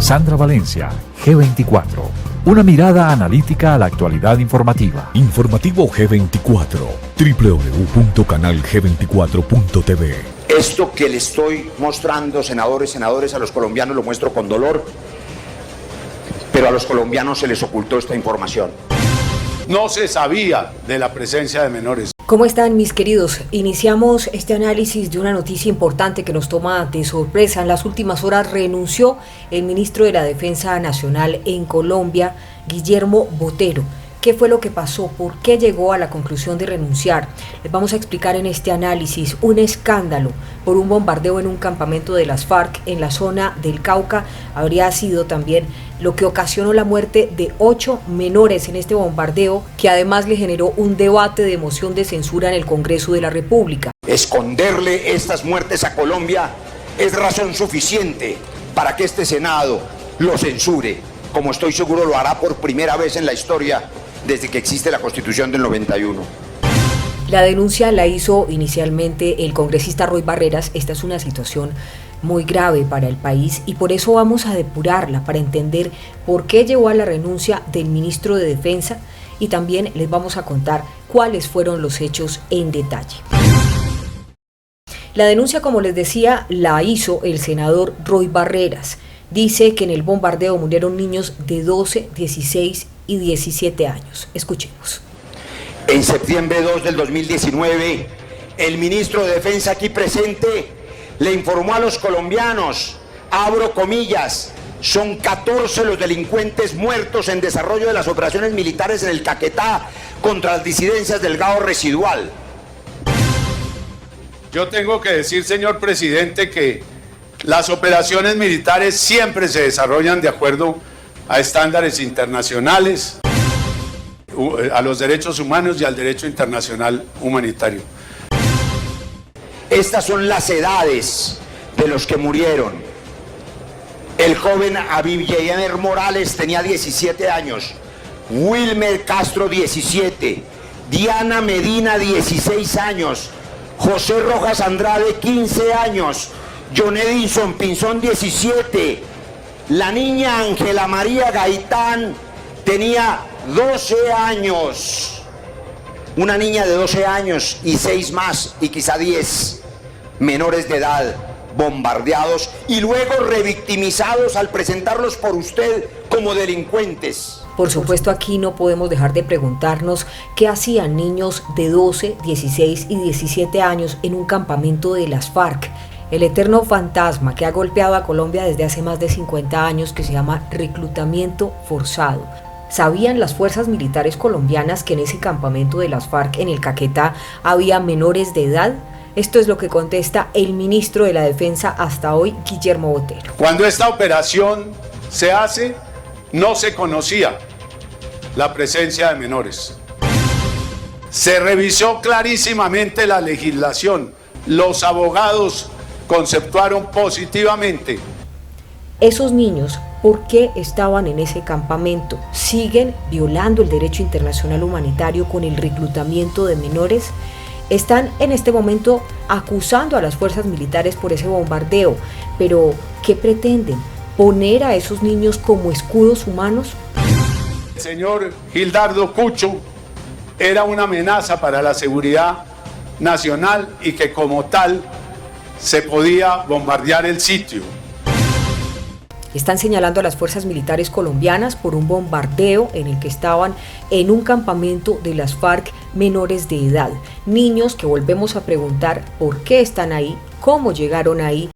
Sandra Valencia, G24. Una mirada analítica a la actualidad informativa. Informativo G24, www.canalg24.tv. Esto que le estoy mostrando, senadores, a los colombianos lo muestro con dolor, pero a los colombianos se les ocultó esta información. No se sabía de la presencia de menores. ¿Cómo están, mis queridos? Iniciamos este análisis de una noticia importante que nos toma de sorpresa. En las últimas horas renunció el ministro de la Defensa Nacional en Colombia, Guillermo Botero. ¿Qué fue lo que pasó? ¿Por qué llegó a la conclusión de renunciar? Les vamos a explicar en este análisis un escándalo por un bombardeo en un campamento de las FARC en la zona del Cauca. Habría sido también lo que ocasionó la muerte de 8 menores en este bombardeo, que además le generó un debate de moción de censura en el Congreso de la República. Esconderle estas muertes a Colombia es razón suficiente para que este Senado lo censure, como estoy seguro lo hará por primera vez en la historia desde que existe la Constitución del 91. La denuncia la hizo inicialmente el congresista Roy Barreras. Esta es una situación muy grave para el país y por eso vamos a depurarla para entender por qué llevó a la renuncia del ministro de Defensa y también les vamos a contar cuáles fueron los hechos en detalle. La denuncia, como les decía, la hizo el senador Roy Barreras. Dice que en el bombardeo murieron niños de 12, 16 y 17 años. Escuchemos. En septiembre 2 del 2019, el ministro de Defensa aquí presente le informó a los colombianos, abro comillas, son 14 los delincuentes muertos en desarrollo de las operaciones militares en el Caquetá contra las disidencias del Gao Residual. Yo tengo que decir, señor presidente, que las operaciones militares siempre se desarrollan de acuerdo a estándares internacionales, a los derechos humanos y al derecho internacional humanitario. Estas son las edades de los que murieron. El joven Abiyemer Morales tenía 17 años, Wilmer Castro 17, Diana Medina 16 años, José Rojas Andrade 15 años, John Edison Pinzón 17, la niña Ángela María Gaitán tenía 12 años, una niña de 12 años y 6 más y quizá 10 menores de edad bombardeados y luego revictimizados al presentarlos por usted como delincuentes. Por supuesto, aquí no podemos dejar de preguntarnos qué hacían niños de 12, 16 y 17 años en un campamento de las FARC. El eterno fantasma que ha golpeado a Colombia desde hace más de 50 años, que se llama reclutamiento forzado. ¿Sabían las fuerzas militares colombianas que en ese campamento de las FARC en el Caquetá había menores de edad? Esto es lo que contesta el ministro de la Defensa hasta hoy, Guillermo Botero. Cuando esta operación se hace, no se conocía la presencia de menores. Se revisó clarísimamente la legislación. Los abogados conceptuaron positivamente. Esos niños, ¿por qué estaban en ese campamento? ¿Siguen violando el derecho internacional humanitario con el reclutamiento de menores? Están en este momento acusando a las fuerzas militares por ese bombardeo, pero ¿qué pretenden? ¿Poner a esos niños como escudos humanos? El señor Gildardo Cucho era una amenaza para la seguridad nacional y que como tal se podía bombardear el sitio. Están señalando a las fuerzas militares colombianas por un bombardeo en el que estaban en un campamento de las FARC menores de edad. Niños que volvemos a preguntar por qué están ahí, cómo llegaron ahí.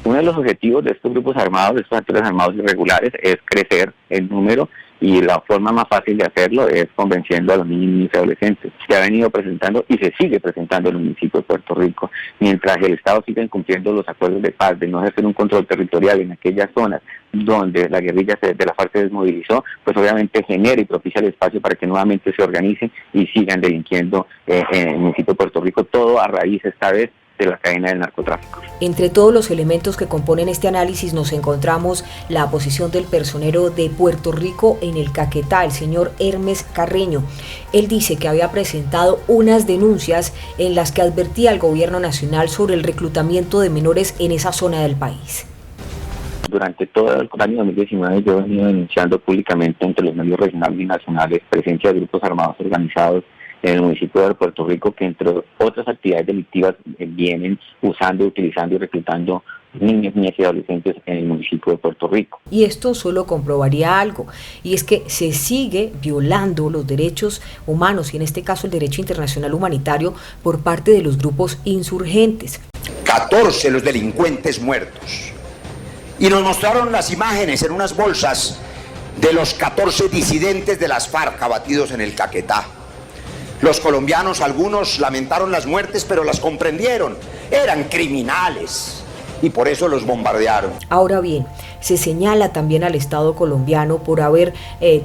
Uno de los objetivos de estos grupos armados, de estos actores armados irregulares, es crecer el número y la forma más fácil de hacerlo es convenciendo a los niños y adolescentes. Se ha venido presentando y se sigue presentando en el municipio de Puerto Rico. Mientras el Estado siga incumpliendo los acuerdos de paz, de no ejercer un control territorial en aquellas zonas donde la guerrilla de la FARC se desmovilizó, pues obviamente genera y propicia el espacio para que nuevamente se organicen y sigan delinquiendo en el municipio de Puerto Rico, todo a raíz esta vez de la cadena del narcotráfico. Entre todos los elementos que componen este análisis nos encontramos la posición del personero de Puerto Rico en el Caquetá, el señor Hermes Carreño. Él dice que había presentado unas denuncias en las que advertía al gobierno nacional sobre el reclutamiento de menores en esa zona del país. durante todo el año 2019 yo he venido denunciando públicamente entre los medios regionales y nacionales presencia de grupos armados organizados en el municipio de Puerto Rico que entre otras actividades delictivas vienen usando, utilizando y reclutando niños, niñas y adolescentes en el municipio de Puerto Rico. Y esto solo comprobaría algo, y es que se sigue violando los derechos humanos y en este caso el derecho internacional humanitario por parte de los grupos insurgentes. 14 los delincuentes muertos. Y nos mostraron las imágenes en unas bolsas de los 14 disidentes de las FARC abatidos en el Caquetá. Los colombianos, algunos lamentaron las muertes, pero las comprendieron. Eran criminales y por eso los bombardearon. Ahora bien, se señala también al Estado colombiano por haber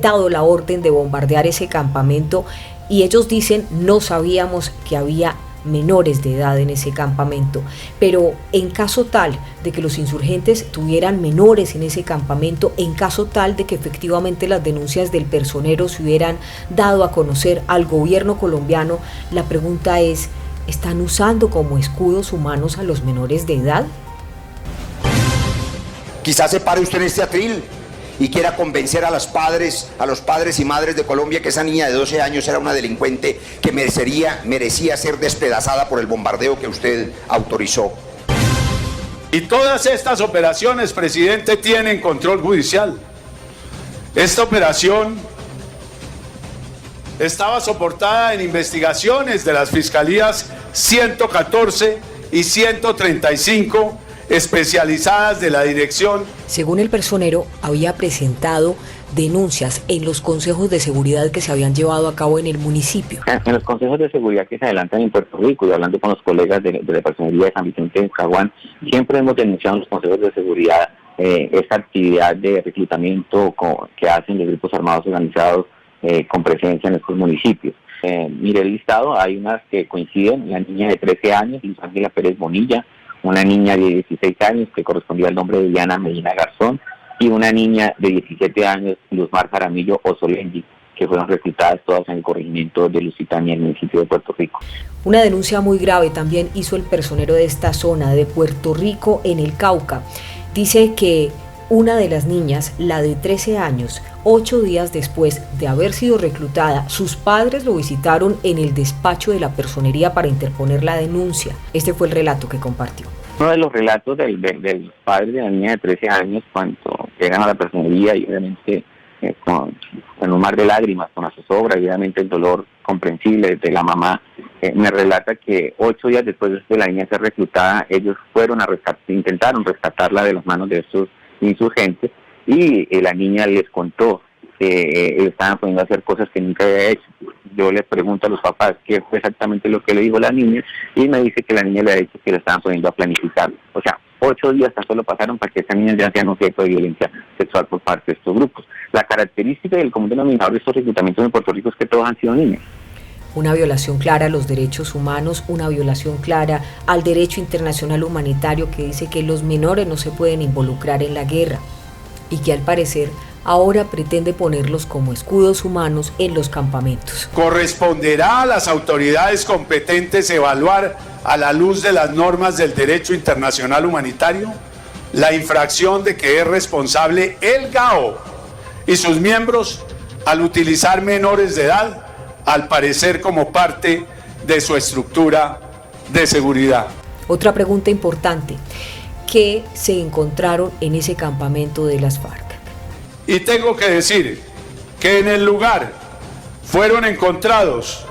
dado la orden de bombardear ese campamento y ellos dicen no sabíamos que había menores de edad en ese campamento, pero en caso tal de que los insurgentes tuvieran menores en ese campamento, en caso tal de que efectivamente las denuncias del personero se hubieran dado a conocer al gobierno colombiano, la pregunta es, ¿están usando como escudos humanos a los menores de edad? Quizás se pare usted en este atril y quiera convencer a los padres y madres de Colombia que esa niña de 12 años era una delincuente que merecía ser despedazada por el bombardeo que usted autorizó. Y todas estas operaciones, presidente, tienen control judicial. Esta operación estaba soportada en investigaciones de las fiscalías 114 y 135 especializadas de la dirección. Según el personero, había presentado denuncias en los consejos de seguridad que se habían llevado a cabo en el municipio. En los consejos de seguridad que se adelantan en Puerto Rico y hablando con los colegas de la personería de San Vicente de Caguán, siempre hemos denunciado en los consejos de seguridad esta actividad de reclutamiento que hacen los grupos armados organizados con presencia en estos municipios. Mire el listado, hay unas que coinciden, la niña de 13 años, Luz Ángela Pérez Bonilla, una niña de 16 años que correspondía al nombre de Diana Medina Garzón y una niña de 17 años, Luzmar Jaramillo Osolendi, que fueron reclutadas todas en el corregimiento de Lusitania, en el municipio de Puerto Rico. Una denuncia muy grave también hizo el personero de esta zona de Puerto Rico en el Cauca. Dice que una de las niñas, la de 13 años, 8 días después de haber sido reclutada, sus padres lo visitaron en el despacho de la personería para interponer la denuncia. Este fue el relato que compartió. Uno de los relatos del padre de la niña de 13 años, cuando llegan a la personería y obviamente con un mar de lágrimas, con la zozobra y obviamente el dolor comprensible de la mamá, me relata que 8 días después de que la niña ser reclutada, ellos fueron a intentaron rescatarla de las manos de estos insurgentes y la niña les contó que estaban poniendo a hacer cosas que nunca había hecho. Yo les pregunto a los papás qué fue exactamente lo que le dijo la niña y me dice que la niña le ha dicho que le estaban poniendo a planificar. O sea, 8 días tan solo pasaron para que esa niña ya sea un objeto de violencia sexual por parte de estos grupos. La característica del común denominador de estos reclutamientos en Puerto Rico es que todos han sido niños. Una violación clara a los derechos humanos, una violación clara al derecho internacional humanitario que dice que los menores no se pueden involucrar en la guerra y que al parecer ahora pretende ponerlos como escudos humanos en los campamentos. Corresponderá a las autoridades competentes evaluar a la luz de las normas del derecho internacional humanitario la infracción de que es responsable el GAO y sus miembros al utilizar menores de edad, al parecer como parte de su estructura de seguridad. Otra pregunta importante, ¿qué se encontraron en ese campamento de las FARC? Y tengo que decir que en el lugar fueron encontrados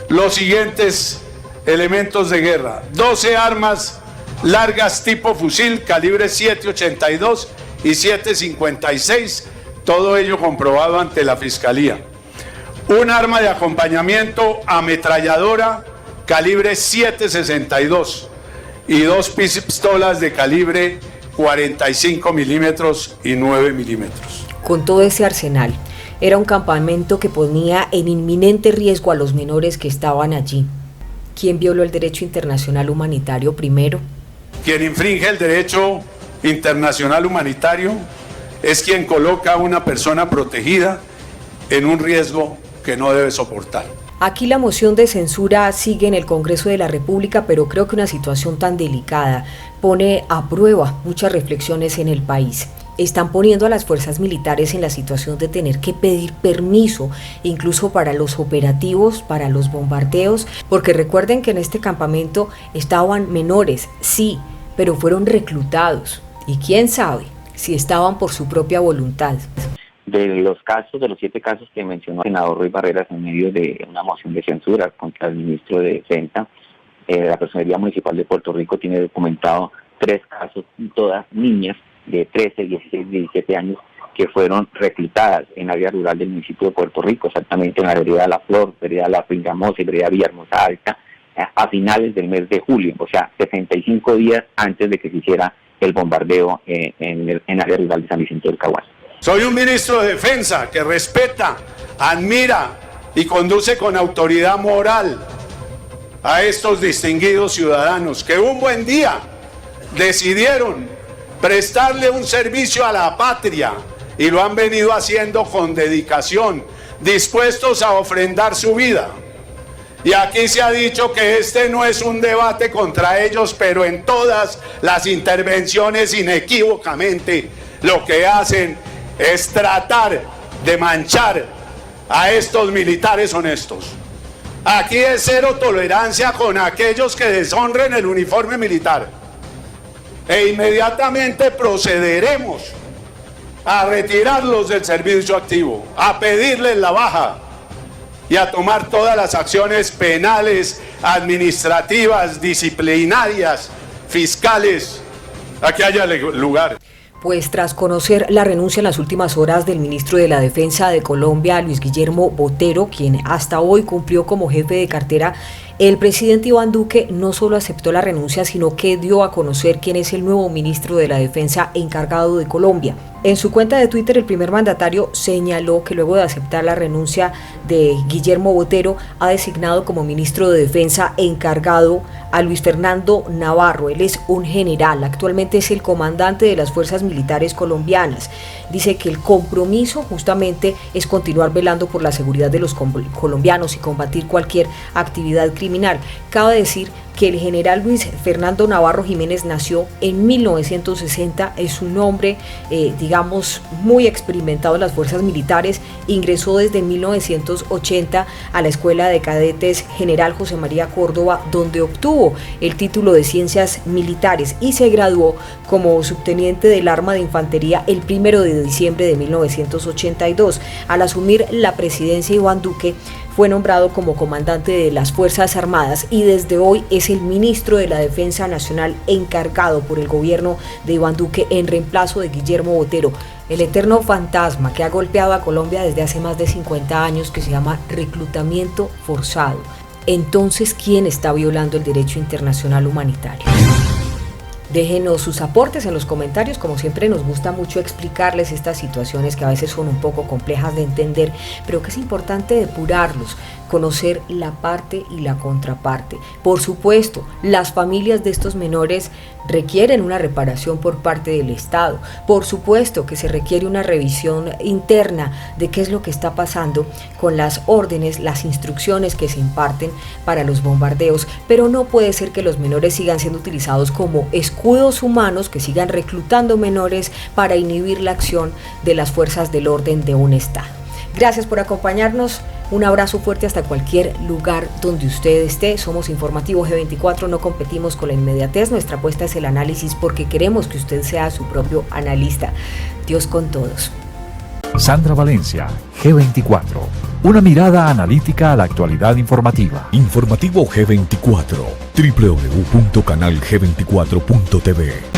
los siguientes elementos de guerra: 12 armas largas tipo fusil, calibre 7.82 y 7.56, todo ello comprobado ante la Fiscalía. Un arma de acompañamiento ametralladora calibre 7.62 y 2 pistolas de calibre 45 milímetros y 9 milímetros. Con todo ese arsenal, era un campamento que ponía en inminente riesgo a los menores que estaban allí. ¿Quién violó el derecho internacional humanitario primero? Quien infringe el derecho internacional humanitario es quien coloca a una persona protegida en un riesgo que no debe soportar. Aquí la moción de censura sigue en el Congreso de la República, pero creo que una situación tan delicada pone a prueba muchas reflexiones en el país. Están poniendo a las fuerzas militares en la situación de tener que pedir permiso, incluso para los operativos, para los bombardeos, porque recuerden que en este campamento estaban menores, sí, pero fueron reclutados. Y quién sabe si estaban por su propia voluntad. De los 7 casos que mencionó el senador Roy Barreras en medio de una moción de censura contra el ministro de Defensa, la Personería Municipal de Puerto Rico tiene documentado 3 casos, todas niñas de 13, 16, 17 años, que fueron reclutadas en área rural del municipio de Puerto Rico, exactamente en la vereda La Flor, vereda La Pingamosa y vereda Villahermosa Alta, a finales del mes de julio, o sea, 65 días antes de que se hiciera el bombardeo en área rural de San Vicente del Caguas. Soy un ministro de Defensa que respeta, admira y conduce con autoridad moral a estos distinguidos ciudadanos que un buen día decidieron prestarle un servicio a la patria y lo han venido haciendo con dedicación, dispuestos a ofrendar su vida. Y aquí se ha dicho que este no es un debate contra ellos, pero en todas las intervenciones inequívocamente lo que hacen es tratar de manchar a estos militares honestos. Aquí es cero tolerancia con aquellos que deshonren el uniforme militar. E inmediatamente procederemos a retirarlos del servicio activo, a pedirles la baja y a tomar todas las acciones penales, administrativas, disciplinarias, fiscales, a que haya lugar. Pues tras conocer la renuncia en las últimas horas del ministro de la Defensa de Colombia, Luis Guillermo Botero, quien hasta hoy cumplió como jefe de cartera, el presidente Iván Duque no solo aceptó la renuncia, sino que dio a conocer quién es el nuevo ministro de la Defensa encargado de Colombia. En su cuenta de Twitter, el primer mandatario señaló que luego de aceptar la renuncia de Guillermo Botero, ha designado como ministro de Defensa encargado a Luis Fernando Navarro. Él es un general, actualmente es el comandante de las fuerzas militares colombianas. Dice que el compromiso justamente es continuar velando por la seguridad de los colombianos y combatir cualquier actividad criminal. Cabe decir que el general Luis Fernando Navarro Jiménez nació en 1960, es un hombre, digamos, muy experimentado en las fuerzas militares, ingresó desde 1980 a la Escuela de Cadetes General José María Córdoba, donde obtuvo el título de Ciencias Militares y se graduó como subteniente del Arma de Infantería el 1 de diciembre de 1982. Al asumir la presidencia, Iván Duque fue nombrado como comandante de las Fuerzas Armadas y desde hoy es el ministro de la Defensa Nacional encargado por el gobierno de Iván Duque en reemplazo de Guillermo Botero, el eterno fantasma que ha golpeado a Colombia desde hace más de 50 años, que se llama reclutamiento forzado. Entonces, ¿quién está violando el derecho internacional humanitario? Déjenos sus aportes en los comentarios. Como siempre, nos gusta mucho explicarles estas situaciones que a veces son un poco complejas de entender, pero que es importante depurarlos, conocer la parte y la contraparte. Por supuesto, las familias de estos menores requieren una reparación por parte del Estado. Por supuesto que se requiere una revisión interna de qué es lo que está pasando con las órdenes, las instrucciones que se imparten para los bombardeos, pero no puede ser que los menores sigan siendo utilizados como escudos humanos, que sigan reclutando menores para inhibir la acción de las fuerzas del orden de un Estado. Gracias por acompañarnos. Un abrazo fuerte hasta cualquier lugar donde usted esté. Somos Informativo G24, no competimos con la inmediatez. Nuestra apuesta es el análisis porque queremos que usted sea su propio analista. Dios con todos. Sandra Valencia, G24. Una mirada analítica a la actualidad informativa. Informativo G24, www.canalg24.tv.